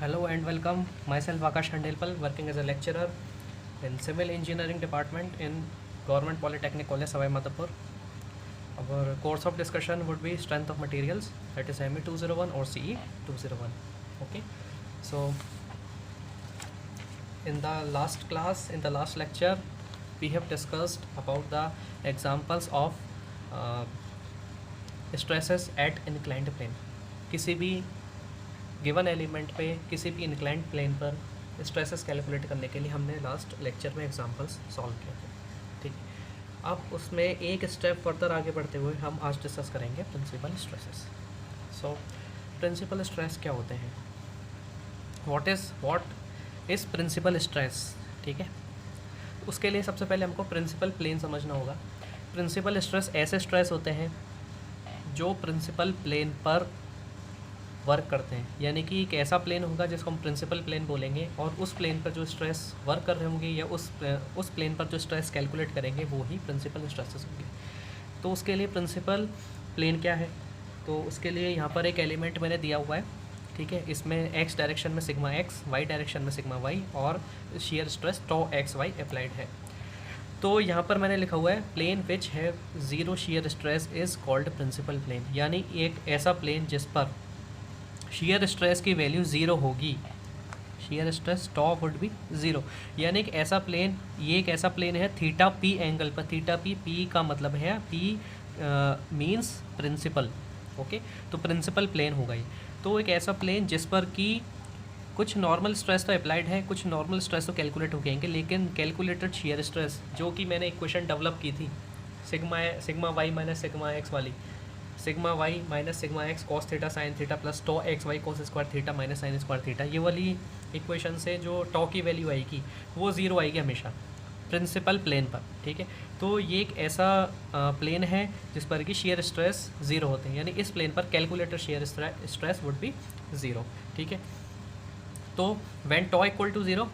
Hello and welcome. Myself Akash Handelpal, working as a lecturer in Civil Engineering Department in Government Polytechnic College, Savai Madhopur. Our course of discussion would be Strength of Materials, that is ME 201 or CE 201. Okay, so in the last class, in the last lecture, we have discussed about the examples of uh, stresses at inclined plane. किसी भी given element पे किसी भी inclined plane पर stresses calculate करने के लिए हमने लास्ट लेक्चर में एग्जांपल्स सॉल्व किए थे। ठीक है, अब उसमें एक स्टेप फर्दर आगे बढ़ते हुए हम आज डिस्कस करेंगे principal stresses. So principal stress क्या होते हैं, व्हाट इज़ प्रिंसिपल स्ट्रेस। ठीक है, उसके लिए सबसे पहले हमको प्रिंसिपल प्लेन समझना होगा। प्रिंसिपल स्ट्रेस ऐसे स्ट्रेस होते हैं जो प्रिंसिपल प्लेन पर वर्क करते हैं, यानी कि एक ऐसा प्लेन होगा जिसको हम प्रिंसिपल प्लेन बोलेंगे और उस प्लेन पर जो स्ट्रेस वर्क कर रहे होंगे या उस प्लेन पर जो स्ट्रेस कैलकुलेट करेंगे वो ही प्रिंसिपल स्ट्रेसेस होंगे। तो उसके लिए प्रिंसिपल प्लेन क्या है, तो उसके लिए यहाँ पर एक एलिमेंट मैंने दिया हुआ है। ठीक है, इसमें एक्स डायरेक्शन में सिग्मा एक्स, वाई डायरेक्शन में सिग्मा वाई और शेयर स्ट्रेस टॉ एक्स वाई अप्लाइड है। तो यहाँ पर मैंने लिखा हुआ है प्लेन विच है zero shear stress is called principal plane, यानी एक ऐसा प्लेन जिस पर शेयर स्ट्रेस की वैल्यू ज़ीरो होगी, shear stress tau would be zero, यानी एक ऐसा प्लेन, ये एक ऐसा प्लेन है थीटा पी एंगल पर। थीटा पी का मतलब है पी मीन्स प्रिंसिपल। ओके, तो प्रिंसिपल प्लेन होगा ये। तो एक ऐसा प्लेन जिस पर कि कुछ नॉर्मल स्ट्रेस तो अप्लाइड है, कुछ नॉर्मल स्ट्रेस तो कैलकुलेट हो गएंगे, लेकिन कैलकुलेटेड शेयर स्ट्रेस जो कि मैंने इक्वेशन डेवलप की थी sigma y minus sigma x वाली, sigma y minus sigma x cos theta sine theta plus tau x y cos square theta minus sine square theta, ये वाली इक्वेशन से जो टॉ की वैल्यू आएगी वो ज़ीरो आएगी हमेशा प्रिंसिपल प्लेन पर। ठीक है, तो ये एक ऐसा प्लेन है जिस पर कि शेयर स्ट्रेस ज़ीरो होते हैं, यानी इस प्लेन पर calculated shear stress would be zero. ठीक है, तो when tau equal to zero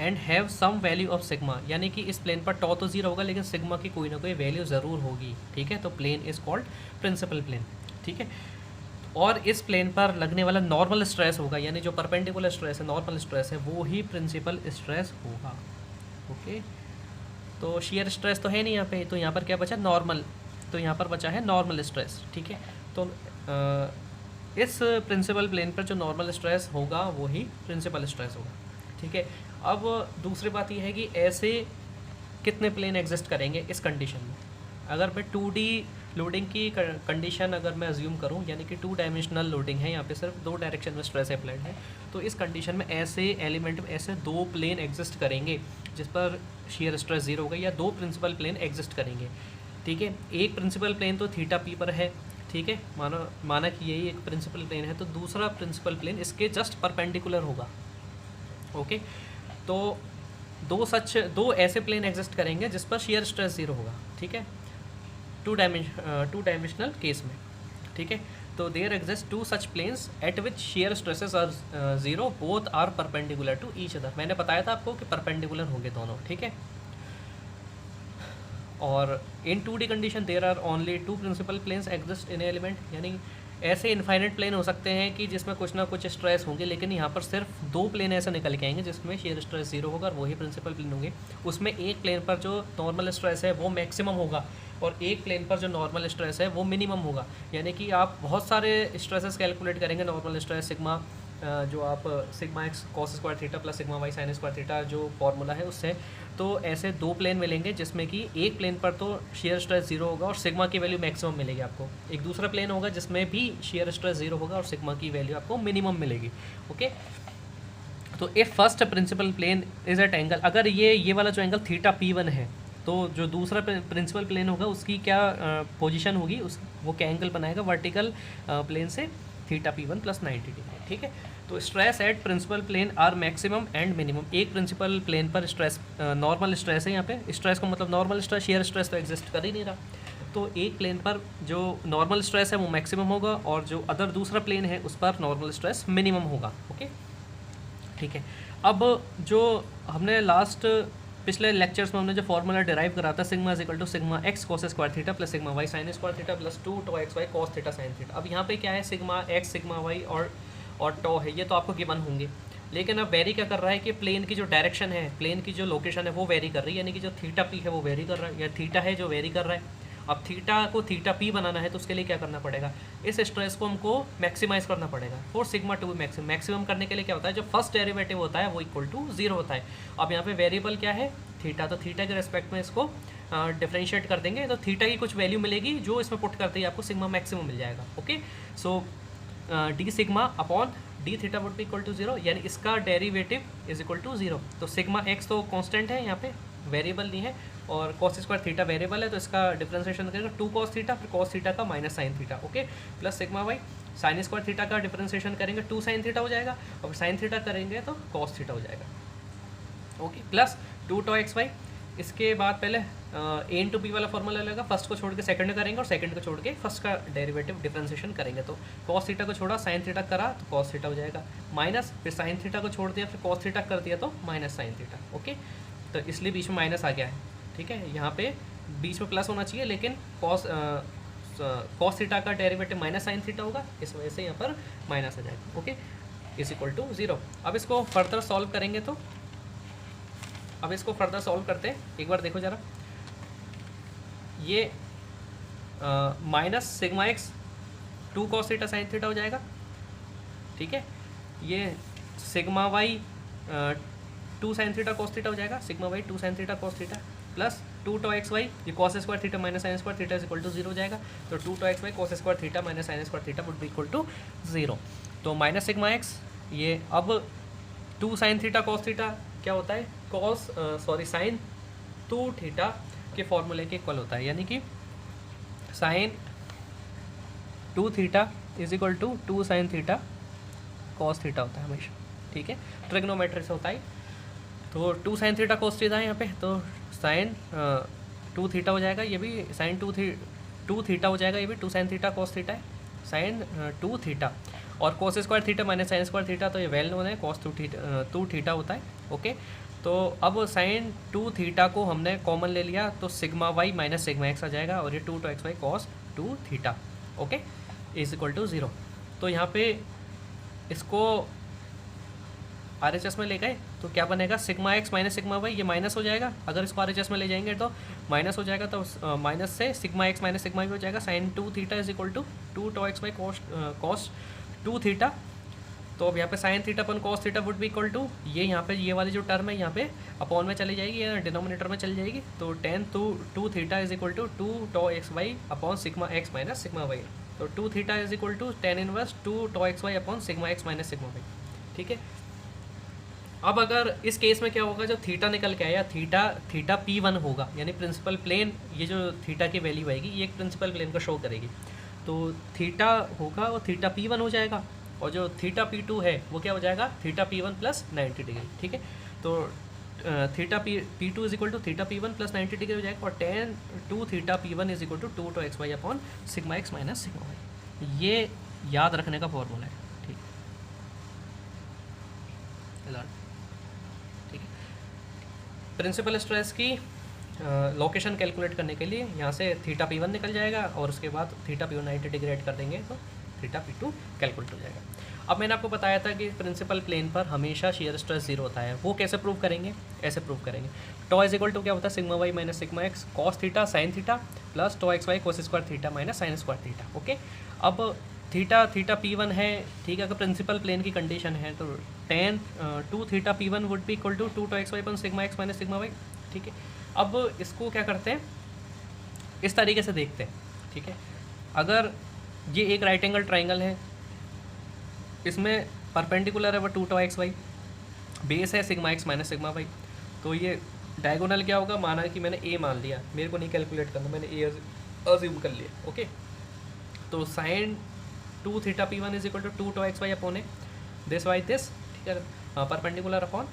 and have some value of sigma, यानी कि इस प्लेन पर टॉ तो ज़ीरो होगा लेकिन सिग्मा की कोई ना कोई वैल्यू ज़रूर होगी। ठीक है, तो plane is called principal plane. ठीक है, और इस प्लेन पर लगने वाला नॉर्मल स्ट्रेस होगा, यानी जो परपेंडिकुलर स्ट्रेस है, नॉर्मल स्ट्रेस है, वो ही प्रिंसिपल स्ट्रेस होगा। ओके, तो शेयर स्ट्रेस तो है नहीं यहाँ पे, तो यहाँ पर क्या बचा, नॉर्मल, तो यहाँ पर बचा है नॉर्मल स्ट्रेस। ठीक है, तो इस प्रिंसिपल प्लेन पर जो नॉर्मल स्ट्रेस होगा वो ही प्रिंसिपल स्ट्रेस होगा। ठीक है, अब दूसरी बात यह है कि ऐसे कितने प्लेन एग्जिस्ट करेंगे इस कंडीशन में। अगर मैं 2D लोडिंग की कंडीशन अगर मैं अज्यूम करूं, यानी कि 2 डायमेंशनल लोडिंग है, यहाँ पे सिर्फ 2 डायरेक्शन में स्ट्रेस अप्लाइड है, तो इस कंडीशन में ऐसे एलिमेंट में ऐसे 2 प्लेन एग्जिस्ट करेंगे जिस पर शेयर स्ट्रेस ज़ीरो होगा, या 2 प्रिंसिपल प्लेन एग्जिस्ट करेंगे। ठीक है, एक प्रिंसिपल प्लेन तो थीटा पी पर है। ठीक है, माना कि यही एक प्रिंसिपल प्लेन है, तो दूसरा प्रिंसिपल प्लेन इसके जस्ट परपेंडिकुलर होगा। ओके, तो दो ऐसे प्लेन एग्जिस्ट करेंगे जिस पर शेयर स्ट्रेस ज़ीरो होगा। ठीक है, टू डायमेंशनल केस में। ठीक है, तो there exist 2 such planes at which shear stresses are zero, both are perpendicular to each other. मैंने बताया था आपको कि परपेंडिकुलर होंगे दोनों। ठीक है, और in 2D condition there are only 2 principal planes exist in element, यानी ऐसे इनफाइनाइट प्लेन हो सकते हैं कि जिसमें कुछ ना कुछ स्ट्रेस होंगे, लेकिन यहाँ पर सिर्फ 2 प्लेन ऐसे निकल के आएंगे जिसमें शेयर स्ट्रेस ज़ीरो होगा और वही प्रिंसिपल प्लेन होंगे। उसमें एक प्लेन पर जो नॉर्मल स्ट्रेस है वो मैक्सिमम होगा और एक प्लेन पर जो नॉर्मल स्ट्रेस है वो मिनिमम होगा। यानी कि आप बहुत सारे स्ट्रेसेस कैलकुलेट करेंगे, नॉर्मल स्ट्रेस सिग्मा, जो आप sigma x cos square theta plus sigma Y sine square theta जो फॉर्मूला है उससे, तो ऐसे 2 प्लेन मिलेंगे जिसमें कि एक प्लेन पर तो शेयर स्ट्रेस ज़ीरो होगा और सिग्मा की वैल्यू मैक्सिमम मिलेगी आपको। एक दूसरा प्लेन होगा जिसमें भी शेयर स्ट्रेस ज़ीरो होगा और सिग्मा की वैल्यू आपको मिनिमम मिलेगी। ओके, तो if first principal plane is at angle, अगर ये वाला जो एंगल थीटा P1 है, तो जो दूसरा प्रिंसिपल प्लेन होगा उसकी क्या पोजीशन होगी, वो क्या एंगल बनाएगा वर्टिकल प्लेन से, थीटा P1 प्लस 90 डिग्री। ठीक है, तो stress at principal plane are maximum and minimum. एक प्रिंसिपल प्लेन पर स्ट्रेस नॉर्मल स्ट्रेस है, यहाँ पे स्ट्रेस को मतलब नॉर्मल स्ट्रेस, शेयर स्ट्रेस तो एग्जिस्ट कर ही नहीं रहा, तो एक प्लेन पर जो नॉर्मल स्ट्रेस है वो मैक्सिमम होगा और जो अदर दूसरा प्लेन है उस पर नॉर्मल स्ट्रेस मिनिमम होगा। ओके, ठीक है, अब जो हमने लास्ट पिछले लेक्चर्स में हमने जो फॉर्मूला डिराइव करा था, sigma is equal to sigma x cos square theta plus sigma Y sine square theta plus 2 tau x y cos theta sine theta. अब यहाँ पे क्या है, सिग्मा एक्स सिग्मा वाई और टॉ है, ये तो आपको गिवन होंगे। लेकिन अब वेरी क्या कर रहा है कि प्लेन की जो डायरेक्शन है, प्लेन की जो लोकेशन है वो वेरी कर रही है, यानी कि जो थीटा पी है वो वेरी कर रहा है, या थीटा है जो वेरी कर रहा है। अब थीटा को थीटा पी बनाना है तो उसके लिए क्या करना पड़ेगा, इस स्ट्रेस को हमको मैक्सिमाइज़ करना पड़ेगा फॉर सिग्मा टू मैक्सिमम करने के लिए क्या होता है, जो फर्स्ट डेरिवेटिव होता है वो इक्वल टू 0 होता है। अब यहाँ पे वेरिएबल क्या है, थीटा, तो थीटा के रेस्पेक्ट में इसको डिफरेंशिएट कर देंगे तो थीटा की कुछ वैल्यू मिलेगी, जो इसमें पुट करते ही आपको सिग्मा मैक्सिमम मिल जाएगा। Okay, so d sigma upon d theta would be equal to 0, यानी इसका डेरिवेटिव इज इक्वल टू 0। तो सिग्मा एक्स तो कांस्टेंट है, यहाँ पे वेरिएबल नहीं है, और कॉस स्क्वायर थीटा वेरिएबल है, तो इसका डिफरेंशिएशन करेगा 2 कॉस थीटा, फिर कॉस थीटा का minus sine theta, okay, plus sigma Y sine square theta का डिफरेंशिएशन करेंगे 2 साइन थीटा हो जाएगा, और साइन थीटा करेंगे तो कॉस थीटा हो जाएगा, okay, plus 2 tau x Y. इसके बाद पहले ए इंटू बी वाला फॉर्मूला लगेगा, फर्स्ट को छोड़ के सेकंड करेंगे और सेकंड को छोड़ के फर्स्ट का डेरिवेटिव डिफरेंशिएशन करेंगे, तो कॉस थीटा को छोड़ा साइन थीटा करा तो कॉस थीटा हो जाएगा, माइनस फिर साइन थीटा को छोड़ दिया फिर कॉस थीटा कर दिया तो माइनस साइन थीटा, ओके, तो इसलिए बीच में माइनस आ गया है, ठीक है, यहाँ पे बीच में प्लस होना चाहिए, लेकिन कॉस थीटा का डेरिवेटिव माइनस साइन थीटा होगा, इस वजह से यहाँ पर माइनस आ जाएगा, ओके, इज इक्वल टू 0। अब इसको फर्दर सॉल्व करेंगे तो अब इसको फर्दर सॉल्व करते हैं, एक बार देखो ज़रा, ये minus sigma x 2 cos theta sine theta हो जाएगा, ठीक है, ये sigma y 2 sine theta cos theta हो जाएगा, sigma y 2 sine theta cos theta, plus 2 tau x y, ये cos square theta minus sine square theta is equal to 0 हो जाएगा, तो 2 tau x y cos square theta minus sine square theta would be equal to 0। तो minus sigma x, ये अब 2 sine theta cos theta क्या होता है, sign 2 theta के फॉर्मूले के इक्वल होता है, यानी कि sine 2 theta is equal to 2 sine theta cos theta होता है हमेशा, ठीक है, ट्रिग्नोमेट्री से होता है। तो 2 साइन थीटा कॉस थीटा है यहाँ पे, तो साइन 2 थीटा हो जाएगा, ये भी साइन 2 थीटा हो जाएगा, ये भी 2 साइन थीटा कॉस थीटा है, साइन 2 थीटा, और cos square theta minus sine square theta तो ये वेल नोन है, कॉस 2 थीटा होता है, ओके। तो अब साइन 2 थीटा को हमने कॉमन ले लिया तो sigma y minus sigma x आ जाएगा, और ये 2 tau x y cos 2 theta, okay, is equal to 0। तो यहाँ पे इसको RHS में ले गए तो क्या बनेगा, sigma x minus sigma y, ये माइनस हो जाएगा, अगर इसको RHS में ले जाएंगे तो माइनस हो जाएगा, तो माइनस से sigma x minus sigma y हो जाएगा, sine 2 theta is equal to 2 tau x y cos 2 theta. तो अब यहाँ पे sine theta upon cos theta would be equal to, ये यहाँ पे ये वाली जो टर्म है यहाँ पे अपॉन में चली जाएगी या डिनोमिनेटर में चली जाएगी, तो tan 2 theta is equal to 2 tau x y upon sigma x minus sigma y, तो 2 theta is equal to tan inverse 2 tau x y upon sigma x minus sigma y, ठीक है। अब अगर इस केस में क्या होगा, जो थीटा निकल के आया थीटा P1 होगा, यानी प्रिंसिपल प्लेन, ये जो थीटा की वैल्यू आएगी ये एक प्रिंसिपल प्लेन को शो करेगी, तो थीटा होगा वो थीटा P1 हो जाएगा, और जो थीटा P2 है वो क्या हो जाएगा, थीटा P1 प्लस 90 डिग्री, ठीक है। तो theta P2 is equal to theta P1 plus 90 degree हो जाएगा, और tan 2 theta P1 is equal to 2 tau x y upon sigma x minus sigma y, ये याद रखने का फॉर्मूला है, ठीक है, ठीक है। प्रिंसिपल स्ट्रेस की लोकेशन कैलकुलेट करने के लिए यहाँ से थीटा P1 निकल जाएगा, और उसके बाद थीटा P1 90 डिग्री ऐड कर देंगे तो थीटा P2 कैलकुलेट हो जाएगा। अब मैंने आपको बताया था कि प्रिंसिपल प्लेन पर हमेशा शेयर स्ट्रेस 0 होता है, वो कैसे प्रूव करेंगे, ऐसे प्रूव करेंगे, टॉ इज इक्वल टू क्या होता है, sigma y minus sigma x cos theta sine theta plus tau x y cos square theta minus sine square theta, okay. अब थीटा P1 है, ठीक है, अगर प्रिंसिपल प्लेन की कंडीशन है तो tan 2 theta P1 would be equal to 2 tau x y upon sigma x minus sigma y, ठीक है। अब इसको क्या करते हैं, इस तरीके से देखते हैं, ठीक है। अगर ये एक राइट एंगल ट्राइंगल है, इसमें परपेंडिकुलर है वो 2 टॉ एक्स वाई, बेस है sigma x minus sigma y, तो ये डायगोनल क्या होगा, माना कि मैंने ए मान लिया, मेरे को नहीं कैलकुलेट करना, मैंने ए अज्यूम कर लिया, ओके। तो sine 2 theta P1 is equal to 2 tau x y upon a this y this, ठीक है, परपेंडिकुलर अपॉन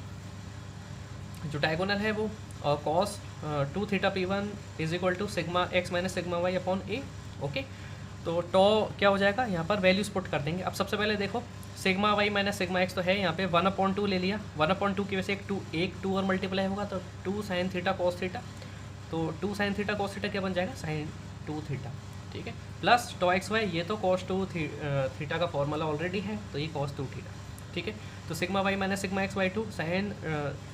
जो डायगोनल है वो cos 2 theta P1 is equal to sigma x minus sigma y upon a, okay. तो tau क्या हो जाएगा, यहाँ पर वैल्यूज पुट कर देंगे। अब सबसे पहले देखो sigma y minus sigma x तो है, यहाँ पे 1/2 ले लिया, 1/2 की वजह से एक 2 और मल्टीप्लाई होगा, तो 2 साइन थीटा कॉस थीटा, तो 2 साइन थीटा कॉस थीटा क्या बन जाएगा, साइन 2 थीटा, ठीक है, प्लस टो एक्स वाई, ये तो cos 2 थीटा का फॉर्मूला ऑलरेडी है, तो ये cos 2 थीटा, ठीक है। तो sigma y minus sigma x by 2, sine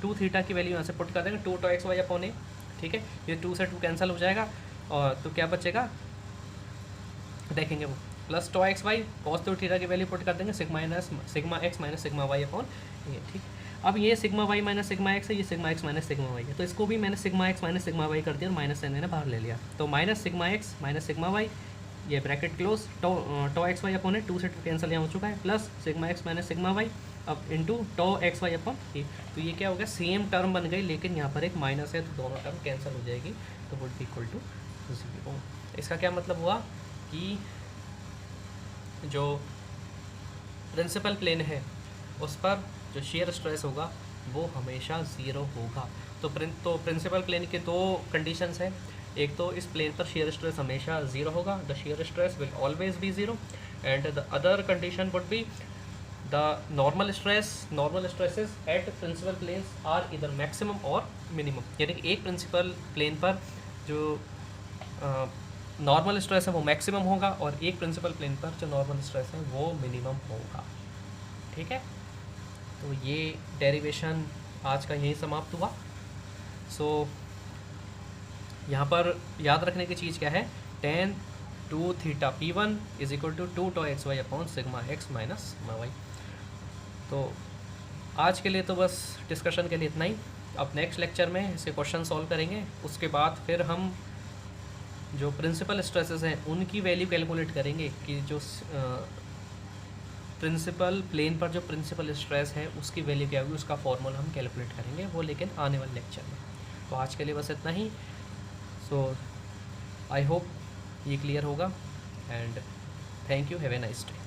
2 theta की वैल्यू यहाँ से पुट कर देंगे, 2 tau x y upon a, ठीक है। ये 2 से 2 कैंसिल हो जाएगा, और तो क्या बचेगा देखेंगे वो, plus tau x y cos 2 theta की वैल्यू पुट कर देंगे, sigma x minus sigma y upon ये, ठीक। अब ये sigma y minus sigma x है, ये sigma x minus sigma y है, तो इसको भी मैंने sigma x minus sigma y कर दिया और माइनस से मैंने बाहर ले लिया, तो minus sigma x minus sigma y, ये bracket close, tau x y upon है, 2 से 2 कैंसिल यहाँ हो चुका है, plus sigma x minus sigma y अब into tau x y upon a, तो ये क्या हो गया, सेम टर्म बन गई, लेकिन यहाँ पर एक माइनस है, तो दोनों टर्म कैंसिल हो जाएगी, तो वुड बी इक्वल टू 0। इसका क्या मतलब हुआ कि जो प्रिंसिपल प्लेन है उस पर जो शेयर स्ट्रेस होगा वो हमेशा ज़ीरो होगा। तो प्रिंसिपल प्लेन के दो कंडीशंस हैं, एक तो इस प्लेन पर शेयर स्ट्रेस हमेशा ज़ीरो होगा, the shear stress will always be zero, and the other condition would be the normal stresses at principal planes are इधर मैक्सिमम और मिनिमम, यानी कि एक प्रिंसिपल प्लेन पर जो नॉर्मल स्ट्रेस है वो मैक्सिमम होगा और एक प्रिंसिपल प्लेन पर जो नॉर्मल स्ट्रेस है वो मिनिमम होगा, ठीक है। तो ये डेरिवेशन आज का यही समाप्त हुआ। सो यहाँ पर याद रखने की चीज़ क्या है, tan 2 theta P1 is equal to 2 tau x y upon sigma x minus sigma y. तो आज के लिए तो बस डिस्कशन के लिए इतना ही। अब नेक्स्ट लेक्चर में इसके क्वेश्चन सॉल्व करेंगे, उसके बाद फिर हम जो प्रिंसिपल स्ट्रेसेस हैं उनकी वैल्यू कैलकुलेट करेंगे कि जो प्रिंसिपल प्लेन पर जो प्रिंसिपल स्ट्रेस है उसकी वैल्यू क्या होगी, उसका फॉर्मूला हम कैलकुलेट करेंगे, वो लेकिन आने वाले लेक्चर में। तो आज के लिए बस इतना ही। सो आई होप ये क्लियर होगा, and thank you, have a nice day.